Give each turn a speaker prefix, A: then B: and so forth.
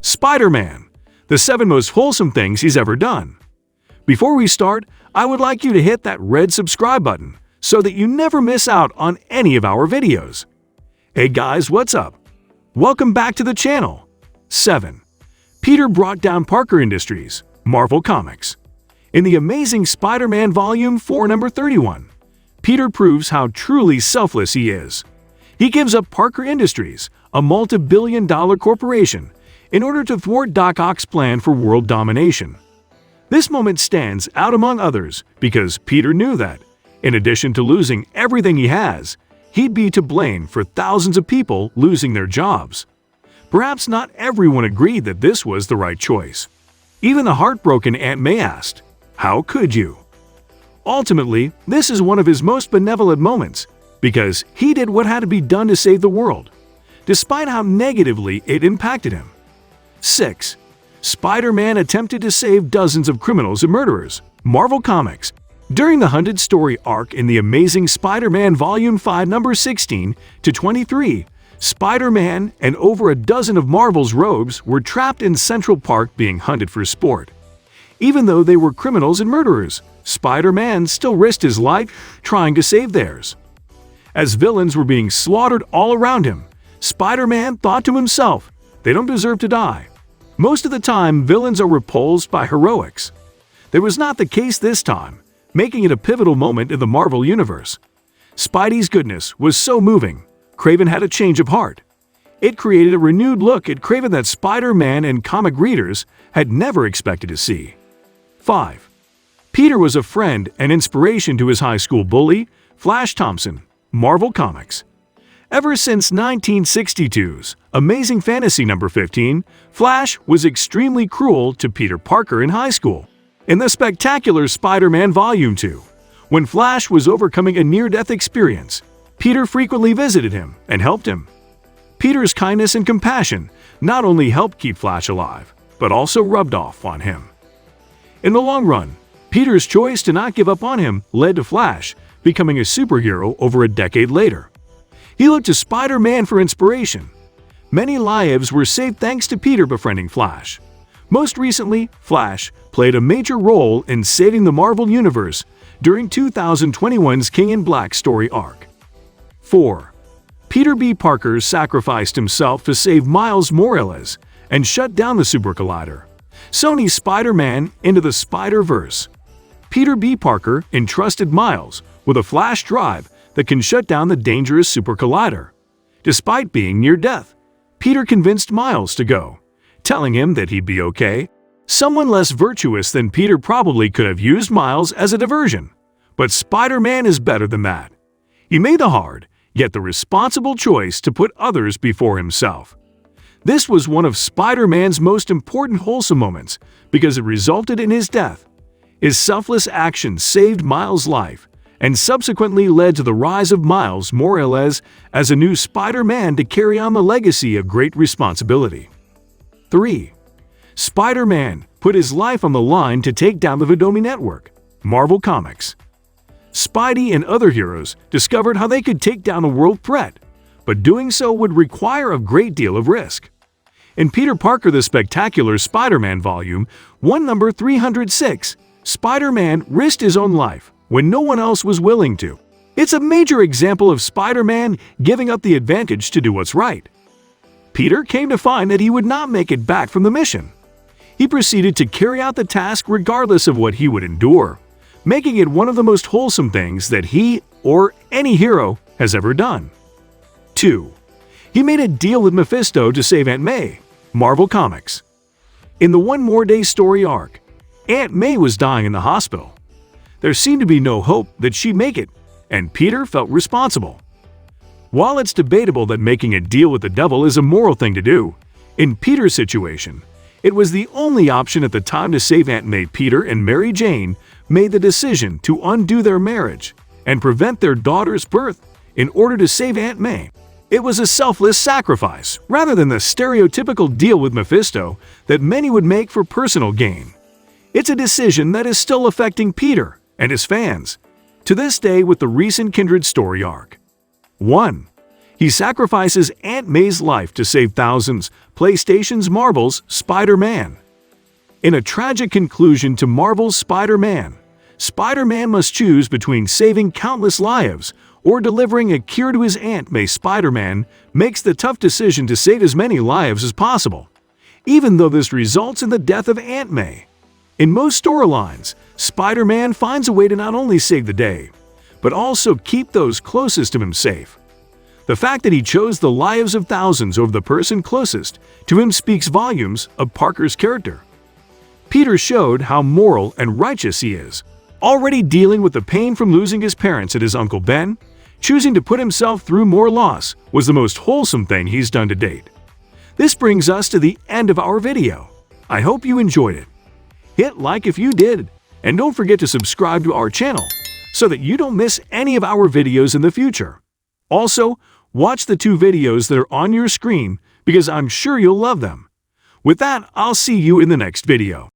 A: Spider-Man, the 7 most wholesome things he's ever done. Before we start, I would like you to hit that red subscribe button so that you never miss out on any of our videos. Hey guys, what's up? Welcome back to the channel. 7. Peter brought down Parker Industries, Marvel Comics. In the Amazing Spider-Man Volume 4, number 31, Peter proves how truly selfless he is. He gives up Parker Industries, a multi-billion-dollar corporation, in order to thwart Doc Ock's plan for world domination. This moment stands out among others because Peter knew that, in addition to losing everything he has, he'd be to blame for thousands of people losing their jobs. Perhaps not everyone agreed that this was the right choice. Even the heartbroken Aunt May asked, "How could you?" Ultimately, this is one of his most benevolent moments because he did what had to be done to save the world, despite how negatively it impacted him. 6. Spider-Man attempted to save dozens of criminals and murderers. Marvel Comics. During the Hunted Story arc in the Amazing Spider-Man Volume 5, number 16 to 23, Spider-Man and over a dozen of Marvel's rogues were trapped in Central Park being hunted for sport. Even though they were criminals and murderers, Spider-Man still risked his life trying to save theirs. As villains were being slaughtered all around him, Spider-Man thought to himself, "They don't deserve to die." Most of the time, villains are repulsed by heroics. That was not the case this time, making it a pivotal moment in the Marvel Universe. Spidey's goodness was so moving, Kraven had a change of heart. It created a renewed look at Kraven that Spider-Man and comic readers had never expected to see. 5. Peter was a friend and inspiration to his high school bully, Flash Thompson, Marvel Comics. Ever since 1962's Amazing Fantasy number 15, Flash was extremely cruel to Peter Parker in high school. In the spectacular Spider-Man Volume 2, when Flash was overcoming a near-death experience, Peter frequently visited him and helped him. Peter's kindness and compassion not only helped keep Flash alive, but also rubbed off on him. In the long run, Peter's choice to not give up on him led to Flash becoming a superhero over a decade later. He looked to Spider-Man for inspiration. Many lives were saved thanks to Peter befriending Flash. Most recently, Flash played a major role in saving the Marvel Universe during 2021's King in Black story arc. 4. Peter B. Parker sacrificed himself to save Miles Morales and shut down the Super Collider, Sony's Spider-Man into the Spider-Verse. Peter B. Parker entrusted Miles with a flash drive that can shut down the dangerous Super Collider. Despite being near death, Peter convinced Miles to go, telling him that he'd be okay. Someone less virtuous than Peter probably could have used Miles as a diversion, but Spider-Man is better than that. He made the hard, yet the responsible choice to put others before himself. This was one of Spider-Man's most important wholesome moments because it resulted in his death. His selfless action saved Miles' life and subsequently led to the rise of Miles Morales as a new Spider-Man to carry on the legacy of great responsibility. 3. Spider-Man put his life on the line to take down the Vidomi Network, Marvel Comics. Spidey and other heroes discovered how they could take down a world threat, but doing so would require a great deal of risk. In Peter Parker the Spectacular Spider-Man Volume 1, number 306, Spider-Man risked his own life when no one else was willing to. It's a major example of Spider-Man giving up the advantage to do what's right. Peter came to find that he would not make it back from the mission. He proceeded to carry out the task regardless of what he would endure, making it one of the most wholesome things that he or any hero has ever done. 2. He made a deal with Mephisto to save Aunt May, Marvel Comics. In the One More Day story arc, Aunt May was dying in the hospital. There seemed to be no hope that she'd make it, and Peter felt responsible. While it's debatable that making a deal with the devil is a moral thing to do, in Peter's situation, it was the only option at the time to save Aunt May. Peter and Mary Jane made the decision to undo their marriage and prevent their daughter's birth in order to save Aunt May. It was a selfless sacrifice rather than the stereotypical deal with Mephisto that many would make for personal gain. It's a decision that is still affecting Peter and his fans to this day with the recent Kindred story arc. 1. He sacrifices Aunt May's life to save thousands. PlayStation's Marvel's Spider-Man. In a tragic conclusion to Marvel's Spider-Man, Spider-Man must choose between saving countless lives or delivering a cure to his Aunt May. Spider-Man makes the tough decision to save as many lives as possible, even though this results in the death of Aunt May. In most storylines, Spider-Man finds a way to not only save the day, but also keep those closest to him safe. The fact that he chose the lives of thousands over the person closest to him speaks volumes of Parker's character. Peter showed how moral and righteous he is. Already dealing with the pain from losing his parents and his Uncle Ben, choosing to put himself through more loss was the most wholesome thing he's done to date. This brings us to the end of our video. I hope you enjoyed it. Hit like if you did, and don't forget to subscribe to our channel so that you don't miss any of our videos in the future. Also, watch the 2 videos that are on your screen because I'm sure you'll love them. With that, I'll see you in the next video.